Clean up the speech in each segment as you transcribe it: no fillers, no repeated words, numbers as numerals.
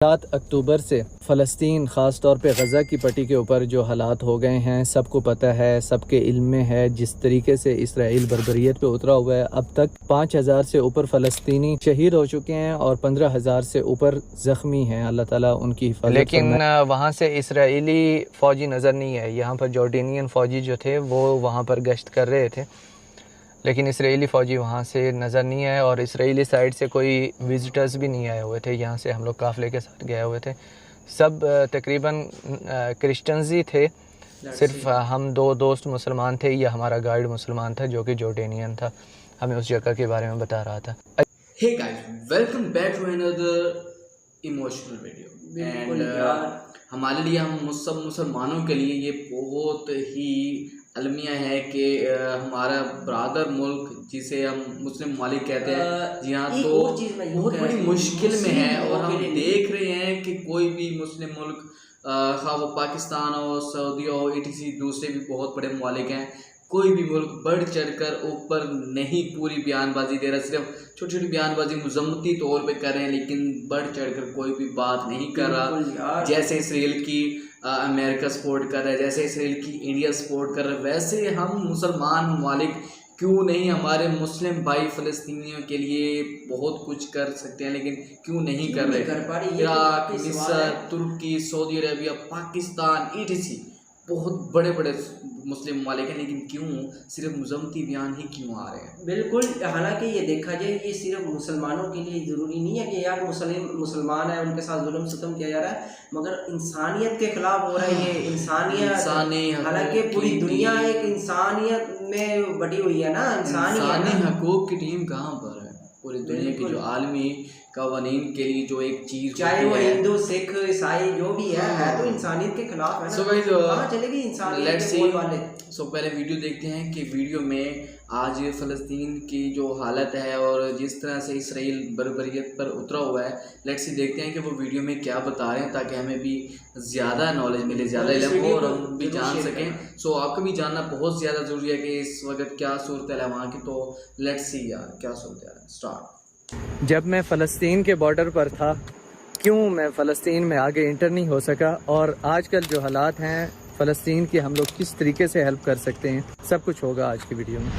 7 अक्टूबर से फ़लस्तीन ख़ास तौर पे गज़ा की पट्टी के ऊपर जो हालात हो गए हैं सबको पता है, सबके इल्म में है। जिस तरीके से इसराइल बर्बरियत पे उतरा हुआ है, अब तक 5,000 से ऊपर फ़लस्तीनी शहीद हो चुके हैं और 15,000 से ऊपर ज़ख्मी हैं। अल्लाह ताला उनकी हिफाजत। लेकिन वहाँ से इसराइली फ़ौजी नज़र नहीं है। यहाँ पर जॉर्डेनियन फ़ौजी जो थे वो वहाँ पर गश्त कर रहे थे, लेकिन इसराइली फ़ौजी वहाँ से नज़र नहीं आए और इसराइली साइड से कोई विज़िटर्स भी नहीं आए हुए थे। यहाँ से हम लोग काफ़िले के साथ गए हुए थे। सब तकरीबन क्रिश्चियंस ही थे, सिर्फ हम 2 दोस्त मुसलमान थे या हमारा गाइड मुसलमान था जो कि जॉर्डेनियन था, हमें उस जगह के बारे में बता रहा था। Hey guys, welcome back to another emotional video. And हमारे लिए, हम सब मुसलमानों के लिए ये बहुत ही अलमिया है कि हमारा ब्रादर मुल्क जिसे हम मुस्लिम मालिक कहते हैं, जी हाँ, तो बहुत बड़ी मुश्किल में है। और हम देख रहे हैं कि कोई भी मुस्लिम मुल्क, खा वो पाकिस्तान हो, सऊदी हो, ETC दूसरे भी बहुत बड़े मालिक हैं, कोई भी मुल्क बढ़ चढ़कर ऊपर नहीं पूरी बयानबाजी दे रहा। सिर्फ छोटी छोटी बयानबाजी मजम्मती तौर पे कर रहे हैं, लेकिन बढ़ चढ़कर कोई भी बात नहीं कर रहा। जैसे इसराइल की अमेरिका सपोर्ट कर रहा है, जैसे इसराइल की इंडिया सपोर्ट कर रहा है, वैसे हम मुसलमान ममालिक क्यों नहीं हमारे मुस्लिम भाई फ़लस्तीनियों के लिए बहुत कुछ कर सकते हैं, लेकिन क्यों नहीं कर रहे। इराक, मिस्र, तुर्की, सऊदी अरेबिया, पाकिस्तान, ETC बहुत बड़े बड़े मुस्लिम मालिक हैं, लेकिन क्यों सिर्फ मजम्मती बयान ही क्यों आ रहे हैं। बिल्कुल, हालांकि ये देखा जाए ये सिर्फ मुसलमानों के लिए ज़रूरी नहीं है कि यार मुसलमान है उनके साथ जुल्म सितम किया जा रहा है, मगर इंसानियत के खिलाफ हो रहा है ये। इंसानियत, हालांकि पूरी दुनिया एक इंसानियत में बटी हुई है ना। इंसानी हकूक़ की टीम कहाँ पर है पूरी दुनिया की, जो आलमी कवानीन के लिए जो एक चीज़, चाहे वो हिंदू, सिख, ईसाई जो भी है तो इंसानियत के खिलाफ है ना। कहाँ चलेगी इंसानियत के बोल वाले। पहले वीडियो देखते हैं कि वीडियो में आज फ़लस्तीन की जो हालत है और जिस तरह से इसराइल बर्बरियत पर उतरा हुआ है, लेट्स सी देखते हैं कि वो वीडियो में क्या बता रहे हैं, ताकि हमें भी ज़्यादा नॉलेज मिले, ज़्यादा इल्म हो और हम भी जान सकें। आपको भी जानना बहुत ज़्यादा ज़रूरी है कि इस वक्त क्या सूरत है वहाँ की। तो लेट्स सी यार क्या सूरत है। स्टार्ट। जब मैं फ़लस्तीन के बॉर्डर पर था, क्यों मैं फ़लस्तीन में आगे इंटर नहीं हो सका, और आजकल जो हालात हैं फ़लस्तीन की, हम लोग किस तरीके से हेल्प कर सकते हैं, सब कुछ होगा आज की वीडियो में।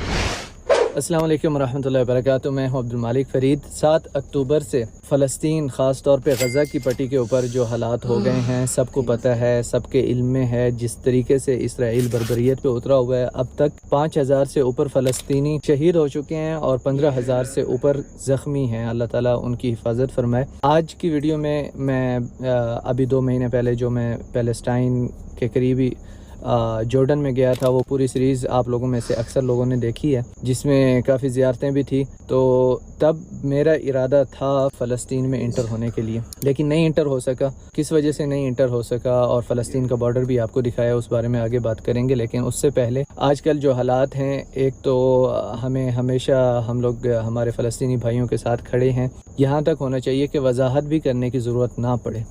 अस्सलाम वालेकुम रहमतुल्लाहि व बरकातुहू। मैं हूं अब्दुल मालिक फ़रीद। 7 अक्टूबर से फ़लस्तीन ख़ास तौर पे गज़ा की पट्टी के ऊपर जो हालात हो गए हैं सबको पता है, सबके इल्म में है। जिस तरीके से इसराइल बर्बरियत पे उतरा हुआ है, अब तक 5,000 से ऊपर फ़लस्तीनी शहीद हो चुके हैं और 15,000 से ऊपर ज़ख्मी हैं। अल्लाह ताला उनकी हिफाजत फरमाए। आज की वीडियो में मैं अभी 2 महीने पहले जो मैं पैलेस्टाइन के करीबी जॉर्डन में गया था, वो पूरी सीरीज़ आप लोगों में से अक्सर लोगों ने देखी है, जिसमें काफ़ी ज़ियारतें भी थी। तो तब मेरा इरादा था फ़लस्तीन में इंटर होने के लिए, लेकिन नहीं इंटर हो सका। किस वजह से नहीं इंटर हो सका और फ़लस्तीन का बॉर्डर भी आपको दिखाया, उस बारे में आगे बात करेंगे। लेकिन उससे पहले आजकल जो हालात हैं, एक तो हमें हमेशा हम लोग हमारे फ़लस्तीनी भाइयों के साथ खड़े हैं। यहाँ तक होना चाहिए कि वजाहत भी करने की ज़रूरत ना पड़े,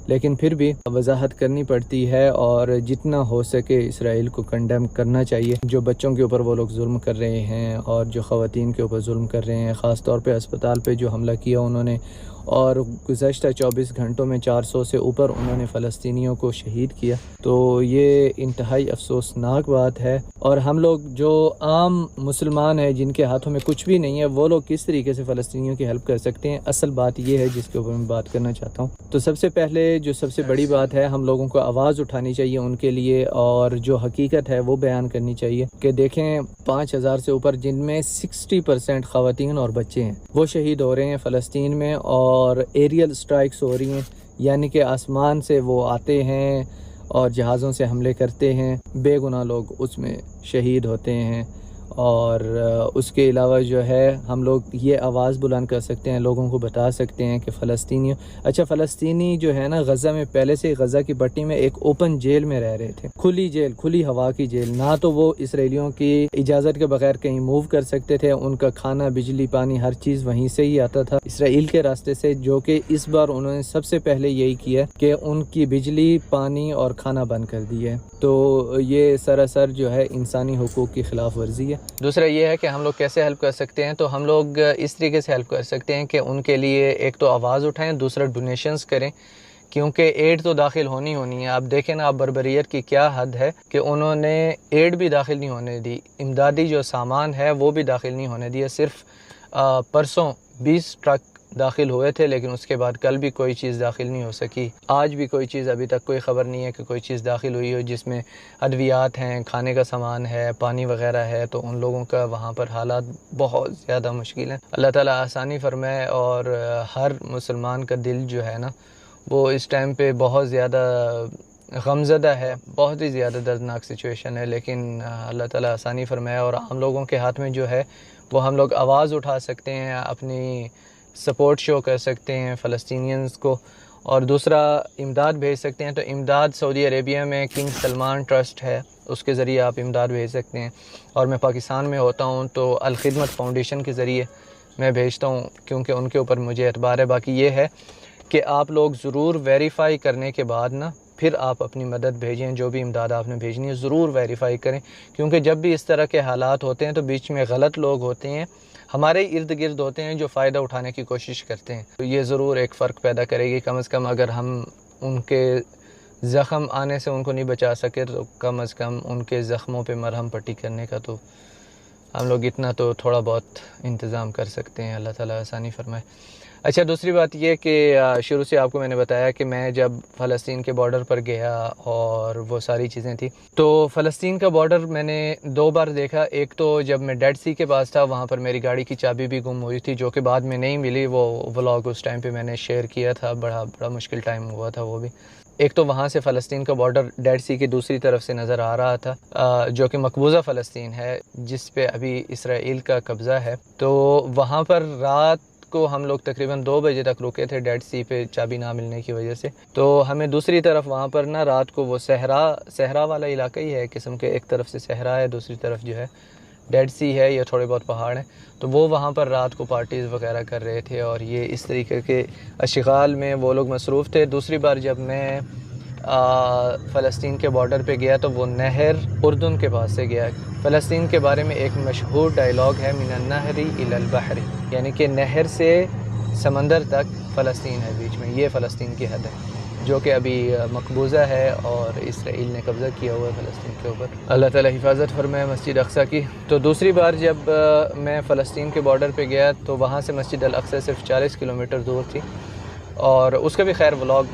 लेकिन फिर भी वजाहत करनी पड़ती है और जितना हो सके इसराइल को कंडेम करना चाहिए। जो बच्चों के ऊपर वो लोग जुल्म कर रहे हैं और जो ख़वातीन के ऊपर जुल्म कर रहे हैं, ख़ास तौर पे अस्पताल पे जो हमला किया उन्होंने, और गुज़श्ता 24 घंटों में 400 से ऊपर उन्होंने फ़लस्तीनियों को शहीद किया। तो ये इंतहाई अफसोसनाक बात है। और हम लोग जो आम मुसलमान हैं, जिनके हाथों में कुछ भी नहीं है, वो लोग किस तरीके से फ़लस्तीनियों की हेल्प कर सकते हैं, असल बात ये है जिसके ऊपर मैं बात करना चाहता हूँ। तो सबसे पहले जो सबसे बड़ी बात है, हम लोगों को आवाज़ उठानी चाहिए उनके लिए, और जो हकीकत है वो बयान करनी चाहिए कि देखें 5,000 से ऊपर, जिनमें 60% ख़वातीन और बच्चे हैं, वो शहीद हो रहे हैं फ़लस्तीन में। और एरियल स्ट्राइक्स हो रही हैं, यानी कि आसमान से वो आते हैं और जहाज़ों से हमले करते हैं, बेगुनाह लोग उसमें शहीद होते हैं। और उसके अलावा जो है, हम लोग ये आवाज़ बुलंद कर सकते हैं, लोगों को बता सकते हैं कि फ़लस्तीनी जो है ना, गज़ा में पहले से गज़ा की पट्टी में एक ओपन जेल में रह रहे थे, खुली जेल, खुली हवा की जेल। ना तो वो इसराइलियों की इजाज़त के बगैर कहीं मूव कर सकते थे, उनका खाना, बिजली, पानी, हर चीज़ वहीं से ही आता था, इसराइल के रास्ते से। जो कि इस बार उन्होंने सबसे पहले यही किया कि उनकी बिजली, पानी और खाना बंद कर दिया है। तो ये सरासर जो है इंसानी हुकूक़ की खिलाफ वर्जी है। है। दूसरा ये है कि हम लोग कैसे हेल्प कर सकते हैं, तो हम लोग इस तरीके से हेल्प कर सकते हैं कि उनके लिए एक तो आवाज़ उठाएं, दूसरा डोनेशंस करें, क्योंकि एड तो दाखिल होनी है। आप देखें ना, आप बर्बरियत की क्या हद है कि उन्होंने एड भी दाखिल नहीं होने दी, इमदादी जो सामान है वो भी दाखिल नहीं होने दिया। सिर्फ परसों 20 ट्रक दाखिल हुए थे, लेकिन उसके बाद कल भी कोई चीज़ दाखिल नहीं हो सकी। आज भी कोई चीज़, अभी तक कोई ख़बर नहीं है कि कोई चीज़ दाखिल हुई हो जिसमें अद्वियात हैं, खाने का सामान है, पानी वगैरह है। तो उन लोगों का वहाँ पर हालात बहुत ज़्यादा मुश्किल है। अल्लाह ताला आसानी फरमाए। और हर मुसलमान का दिल जो है ना, वो इस टाइम पे बहुत ज़्यादा गमज़दा है, बहुत ही ज़्यादा दर्दनाक सिचुएशन है। लेकिन अल्लाह ताला आसानी फरमाए। और आम लोगों के हाथ में जो है वो हम लोग आवाज़ उठा सकते हैं, अपनी सपोर्ट शो कर सकते हैं फ़लस्तीनियंस को। और दूसरा, इमदाद भेज सकते हैं। तो इमदाद सऊदी अरेबिया में किंग सलमान ट्रस्ट है, उसके ज़रिए आप इमदाद भेज सकते हैं। और मैं पाकिस्तान में होता हूँ तो अल खिदमत फाउंडेशन के ज़रिए मैं भेजता हूँ, क्योंकि उनके ऊपर मुझे एतबार है। बाकी ये है कि आप लोग ज़रूर वेरीफ़ाई करने के बाद ना फिर आप अपनी मदद भेजें। जो भी इमदाद आपने भेजनी है ज़रूर वेरीफ़ाई करें, क्योंकि जब भी इस तरह के हालात होते हैं तो बीच में गलत लोग होते हैं, हमारे इर्द गिर्द होते हैं, जो फ़ायदा उठाने की कोशिश करते हैं। तो ये ज़रूर एक फ़र्क पैदा करेगी। कम से कम अगर हम उनके ज़ख़म आने से उनको नहीं बचा सके, तो कम से कम उनके ज़ख़मों पे मरहम पट्टी करने का तो हम लोग इतना तो थोड़ा बहुत इंतज़ाम कर सकते हैं। अल्लाह ताला आसानी फरमाए। अच्छा, दूसरी बात ये कि शुरू से आपको मैंने बताया कि मैं जब फ़लस्तीन के बॉर्डर पर गया और वो सारी चीज़ें थी, तो फ़लस्तीन का बॉर्डर मैंने 2 बार देखा। एक तो जब मैं डेड सी के पास था, वहाँ पर मेरी गाड़ी की चाबी भी गुम हुई थी, जो कि बाद में नहीं मिली। वो व्लॉग उस टाइम पे मैंने शेयर किया था, बड़ा मुश्किल टाइम हुआ था वो भी। एक तो वहाँ से फ़लस्तीन का बॉर्डर डेड सी की दूसरी तरफ से नज़र आ रहा था, जो कि मकबूजा फ़लस्तीन है, जिस पे अभी इसराइल का कब्ज़ा है। तो वहाँ पर रात को हम लोग तकरीबन 2 बजे तक रुके थे, डेड सी पे चाबी ना मिलने की वजह से। तो हमें दूसरी तरफ वहाँ पर ना रात को वो सहरा वाला इलाका ही है किस्म के, एक तरफ से सहरा है, दूसरी तरफ जो है डेड सी है, या थोड़े बहुत पहाड़ हैं। तो वो वहाँ पर रात को पार्टीज़ वगैरह कर रहे थे, और ये इस तरीके के अशगाल में वो लोग मसरूफ़ थे। दूसरी बार जब मैं फ़लस्तीन के बॉर्डर पे गया तो वो नहर उर्दन के पास से गया। फ़लस्तीन के बारे में एक मशहूर डायलॉग है, मिनन नहरी इलल बहरी, यानी कि नहर से समंदर तक फ़लस्तीन है बीच में। ये फ़लस्तीन की हद है, जो कि अभी मकबूजा है और इसराइल ने कब्ज़ा किया हुआ है फ़लस्तीन के ऊपर। अल्लाह ताला हिफाजत फरमाए मस्जिद अक्सा की। तो दूसरी बार जब मैं फ़लस्तीन के बॉर्डर पे गया, तो वहाँ से मस्जिद अल अक्सा सिर्फ 40 किलोमीटर दूर थी, और उसका भी खैर व्लॉग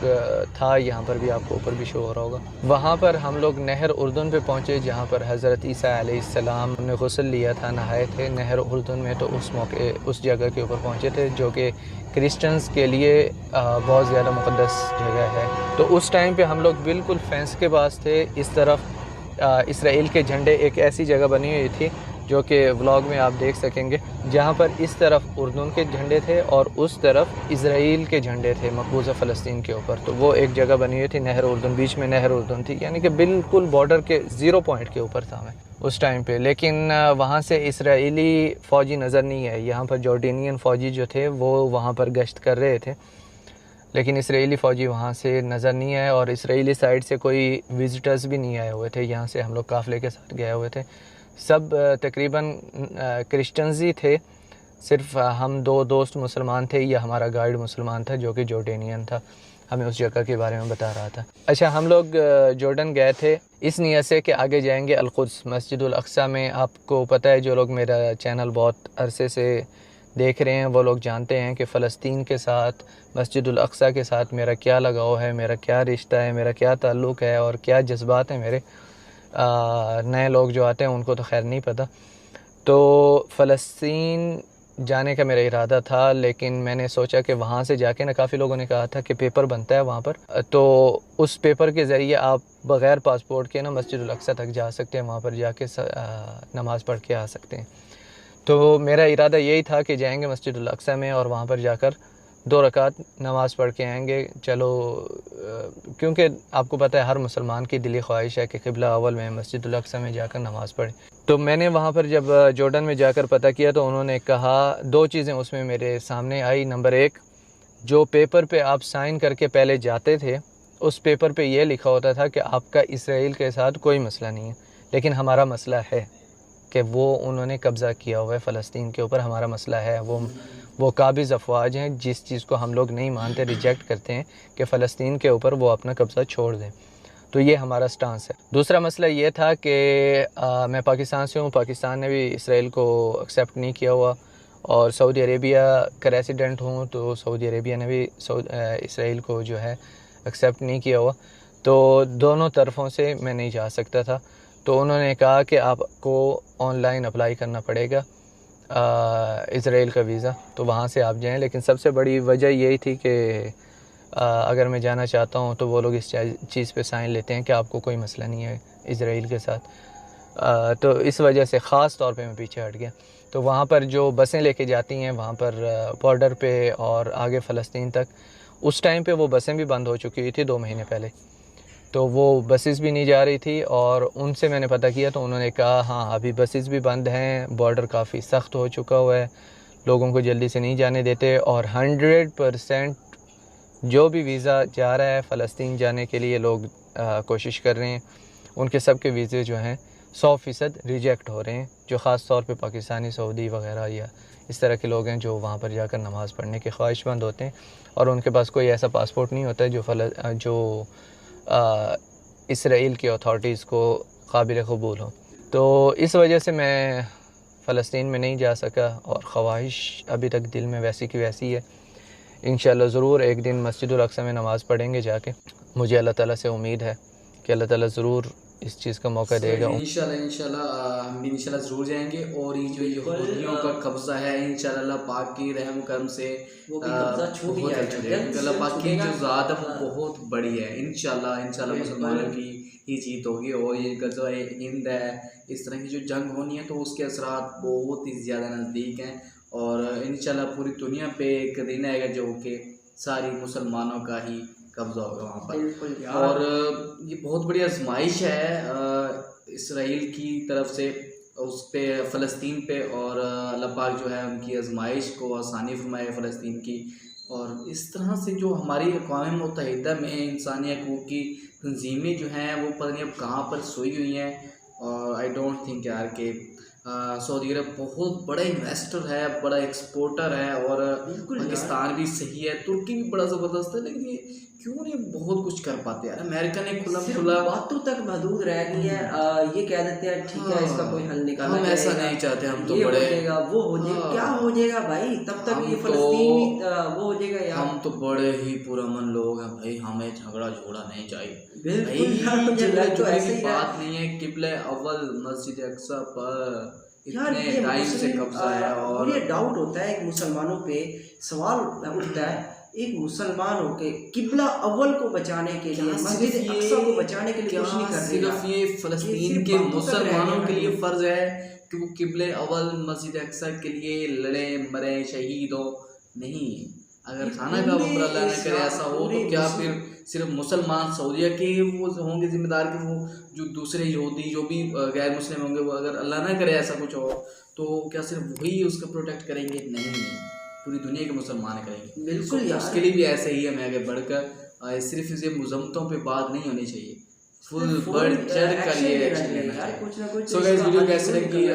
था, यहाँ पर भी आपको ऊपर भी शो हो रहा होगा। वहाँ पर हम लोग नहर उर्दन पे पहुँचे, जहाँ पर हज़रत ईसा अलैहिस्सलाम ने गुस्ल लिया था, नहाए थे नहर उर्दन में। तो उस मौके उस जगह के ऊपर पहुँचे थे, जो कि क्रिश्चियंस के लिए बहुत ज़्यादा मुक़द्दस जगह है। तो उस टाइम पे हम लोग बिल्कुल फेंस के पास थे। इस तरफ इसराइल के झंडे, एक ऐसी जगह बनी हुई थी जो कि व्लॉग में आप देख सकेंगे, जहाँ पर इस तरफ उर्दन के झंडे थे और उस तरफ इसराइल के झंडे थे मकबूजा फ़लस्तीन के ऊपर। तो वो एक जगह बनी हुई थी नहर उर्दन, बीच में नहर उर्दन थी, यानी कि बिल्कुल बॉर्डर के 0 पॉइंट के ऊपर था मैं उस टाइम पे। लेकिन वहाँ से इसराइली फ़ौजी नज़र नहीं आए। यहाँ पर जॉर्डेनियन फ़ौजी जो थे वो वहाँ पर गश्त कर रहे थे, लेकिन इसराइली फ़ौजी वहाँ से नज़र नहीं आए, और इसराइली साइड से कोई विज़िटर्स भी नहीं आए हुए थे। यहाँ से हम लोग काफ़िले के साथ गए हुए थे, सब तकरीबन क्रिश्चियंस ही थे। सिर्फ हम 2 दोस्त मुसलमान थे, या हमारा गाइड मुसलमान था जो कि जॉर्डेनियन था, हमें उस जगह के बारे में बता रहा था। अच्छा, हम लोग जॉर्डन गए थे इस नियत से कि आगे जाएंगे अल-कुद्स, मस्जिदुल अक्सा में। आपको पता है, जो लोग मेरा चैनल बहुत अरसे से देख रहे हैं वो लोग जानते हैं कि फ़लस्तीन के साथ, मस्जिदुल अक्सा के साथ मेरा क्या लगाव है, मेरा क्या रिश्ता है, मेरा क्या ताल्लुक़ है और क्या जज्बात हैं मेरे। नए लोग जो आते हैं उनको तो खैर नहीं पता। तो फ़लस्तीन जाने का मेरा इरादा था, लेकिन मैंने सोचा कि वहाँ से जाके ना, काफ़ी लोगों ने कहा था कि पेपर बनता है वहाँ पर, तो उस पेपर के ज़रिए आप बग़ैर पासपोर्ट के ना मस्जिदुल अक्सा तक जा सकते हैं, वहाँ पर जाके नमाज़ पढ़ के आ सकते हैं। तो मेरा इरादा यही था कि जाएंगे मस्जिदुल अक्सा में और वहाँ पर जाकर 2 रकात नमाज़ पढ़ के आएंगे। चलो, क्योंकि आपको पता है हर मुसलमान की दिली ख्वाहिश है कि क़िबला अव्वल में मस्जिदुल अक्सा में जाकर नमाज़ पढ़े। तो मैंने वहाँ पर जब जॉर्डन में जाकर पता किया, तो उन्होंने कहा 2 चीज़ें उसमें मेरे सामने आई। नंबर 1, जो पेपर पे आप साइन करके पहले जाते थे, उस पेपर पे ये लिखा होता था कि आपका इसराइल के साथ कोई मसला नहीं है, लेकिन हमारा मसला है। कि वो उन्होंने कब्ज़ा किया हुआ है फ़लस्तीन के ऊपर, हमारा मसला है वो काबिज़ अफवाज हैं जिस चीज़ को हम लोग नहीं मानते, रिजेक्ट करते हैं कि फ़लस्तीन के ऊपर वो अपना कब्ज़ा छोड़ दें। तो ये हमारा स्टांस है। दूसरा मसला ये था कि मैं पाकिस्तान से हूँ, पाकिस्तान ने भी इसराइल को एक्सेप्ट नहीं किया हुआ, और सऊदी अरेबिया का रेसिडेंट हूँ, तो सऊदी अरेबिया ने भी इसराइल को जो है एक्सेप्ट नहीं किया हुआ। तो दोनों तरफ़ों से मैं नहीं जा सकता था। तो उन्होंने कहा कि आपको ऑनलाइन अप्लाई करना पड़ेगा इसराइल का वीज़ा, तो वहाँ से आप जाएं। लेकिन सबसे बड़ी वजह यही थी कि अगर मैं जाना चाहता हूँ तो वो लोग इस चीज़ पे साइन लेते हैं कि आपको कोई मसला नहीं है इसराइल के साथ। तो इस वजह से ख़ास तौर पे मैं पीछे हट गया। तो वहाँ पर जो बसें लेके जाती हैं वहाँ पर बॉर्डर पे और आगे फ़लस्तीन तक, उस टाइम पे वो बसें भी बंद हो चुकी थी 2 महीने पहले, तो वो बसेस भी नहीं जा रही थी। और उनसे मैंने पता किया तो उन्होंने कहा हाँ अभी बसेस भी बंद हैं, बॉर्डर काफ़ी सख्त हो चुका हुआ है, लोगों को जल्दी से नहीं जाने देते, और 100% जो भी वीज़ा जा रहा है फ़लस्तीन जाने के लिए लोग कोशिश कर रहे हैं, उनके सब के वीज़े जो हैं 100% रिजेक्ट हो रहे हैं, जो ख़ास तौर पे पाकिस्तानी, सऊदी वगैरह या इस तरह के लोग हैं जो वहाँ पर जाकर नमाज़ पढ़ने के ख्वाहिशमंद होते हैं और उनके पास कोई ऐसा पासपोर्ट नहीं होता है जो इसराइल की अथॉरिटीज़ को काबिल क़बूल हो। तो इस वजह से मैं फ़लस्तीन में नहीं जा सका, और ख्वाहिश अभी तक दिल में वैसी की वैसी है। इंशाअल्लाह ज़रूर एक दिन मस्जिदुल अक़सा में नमाज़ पढ़ेंगे जाके। मुझे अल्लाह ताला से उम्मीद है कि अल्लाह ताला ज़रूर इस चीज़ का मौका देगा। इंशाल्लाह हम भी इंशाल्लाह ज़रूर जाएंगे, और ये जो यहूदियों का कब्ज़ा है इंशाल्लाह अल्लाह पाक की रहम करम से वो भी कब्ज़ा छूट जाएगा। अल्लाह पाक की जो ज़ात है वो बहुत बड़ी है। इंशाल्लाह मुसलमानों की ही जीत होगी। और ये गज़वा हिंद है, इस तरह की जो जंग होनी है तो उसके असरात बहुत ही ज़्यादा नज़दीक हैं, और इंशाल्लाह पूरी दुनिया पे एक दिन आएगा जो कि सारी मुसलमानों का ही कब्ज़ा होगा वहाँ पर। और ये बहुत बड़ी आजमाइश है इसराइल की तरफ से उस पे फ़लस्तीन पे, और अल्लाह पाक जो है उनकी आजमाइश को आसानी फरमाए फ़लस्तीन की। और इस तरह से जो हमारी अक़वाम मुत्तहिदा में इंसानी हकूक़ की तंजीमें जो हैं वो पता नहीं अब कहाँ पर सोई हुई हैं। और आई डोंट थिंक यार कि सऊदी अरब बहुत बड़ा इन्वेस्टर है, बड़ा एक्सपोर्टर है, और पाकिस्तान भी सही है, तुर्की भी बड़ा ज़बरदस्त है, लेकिन ये क्यों नहीं बहुत कुछ कर पाते यार। अमेरिका ने खुला बातों तक महदूद रह गई है। ये कह देते हैं ठीक है इसका कोई हल निकाला, हम ऐसा नहीं चाहते, हम तो ये बड़े हो जाएगा वो हो जाएगा, क्या हो जाएगा भाई, तब तक ये फ़लस्तीन भी वो हो जाएगा यार। हम तो बड़े ही पुरअमन लोग हैं भाई, हमें झगड़ा झोड़ा नहीं चाहिए। बिल्कुल मुझे लग तो ऐसे ही बात नहीं है, किबले अव्वल मस्जिद अक़सा पर यार इतने टाइम से कब्जा है। और ये डाउट होता है एक मुसलमानों पे, सवाल उठता है एक मुसलमान होके किबला अव्वल को बचाने के लिए, मस्जिद अक़सा को बचाने के लिए कुछ नहीं कर रहा। सिर्फ ये फ़लस्तीन के मुसलमानों के लिए फ़र्ज़ है कि वो किबले अव्वल मस्जिद अक़सा के लिए लड़े मरे शहीद हो? नहीं, अगर खाना का उम्र अल्लाह न करे ऐसा हो तो क्या फिर सिर्फ मुसलमान सऊदीया के वो होंगे ज़िम्मेदार कि वो जो दूसरे यहूदी जो भी गैर मुस्लिम होंगे वो अगर अल्लाह ना करे ऐसा कुछ हो तो क्या सिर्फ वही उसका प्रोटेक्ट करेंगे? नहीं, पूरी दुनिया के मुसलमान करेंगे। बिल्कुल यार, उसके लिए भी ऐसे ही हमें आगे बढ़कर सिर्फ इसे मुज़म्मतों पे बात नहीं होनी चाहिए, फुल बढ़ चढ़ कर ये एक्शन लेना चाहिए। सो गाइस वीडियो कैसे लगी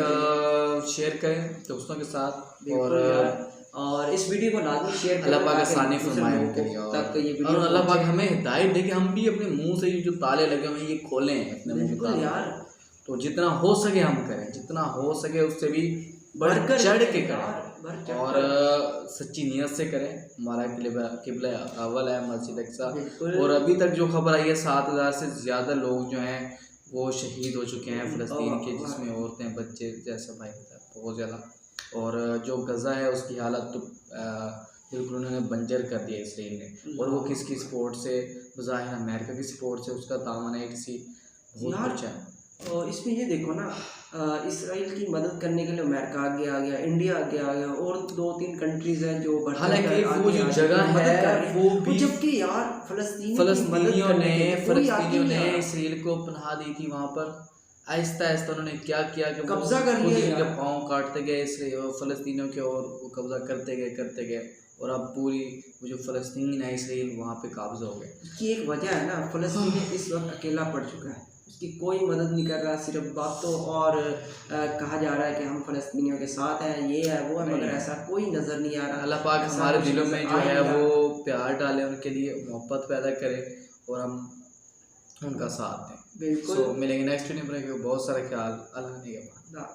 शेयर करें दोस्तों के साथ, और इस वीडियो को लाजमी शेयर करें। अल्लाह पाक आसानी फरमाए उनके लिए, और अल्लाह पाक हमें हिदायत दे कि हम भी अपने मुंह से जो ताले लगे हुए हैं ये खोलें अपने मुंह के ताले यार। तो जितना हो सके हम करें, जितना हो सके उससे भी बढ़ चढ़ के करें, और सच्ची नीयत से करें। हमारा किबला अव्वल है मस्जिद अक़सा, और अभी तक जो खबर आई है 7000 से ज़्यादा लोग जो हैं वो शहीद हो चुके हैं फ़लस्तीन के, जिसमें औरतें बच्चे जैसा भाई बहुत ज़्यादा। और जो गज़ा है उसकी हालत तो बिल्कुल उन्होंने बंजर कर दिया इसराइल ने, और वो किसकी सपोर्ट से, ज़ाहिर अमेरिका की सपोर्ट से उसका दामन है किसी बहुत कुछ है। और इसमें ये देखो ना, इसराइल की मदद करने के लिए अमेरिका आगे आ गया, इंडिया आगे आ गया, और 2-3 कंट्रीज हैं जो हालांकि वो जो जगह है वो भी, जबकि यार फ़लस्तीनियों ने इसराइल को पनाह दी थी वहाँ पर। आहिस्ता आहिस्ता उन्होंने क्या किया कि कब्जा कर लिया, उनके पाँव काटते गए फ़लस्तीनियों के, और वो कब्जा करते गए, और अब पूरी वो जो फ़लस्तीन है इसराइल वहाँ पे काब्ज़ा हो गया। की एक वजह है ना, फ़लस्तीन इस वक्त अकेला पड़ चुका है। उसकी कोई मदद नहीं कर रहा, सिर्फ बातों और कहा जा रहा है कि हम फ़लस्तीनियों के साथ हैं, ये है वो है, मगर ऐसा कोई नज़र नहीं आ रहा। अल्लाह पाक हमारे दिलों में जो है वो प्यार डाले, उनके लिए मोहब्बत पैदा करे और हम उनका साथ दें। बिल्कुल। सो मिलेंगे नेक्स्ट वीडियो में, बहुत सारा ख्याल, अल्लाह ने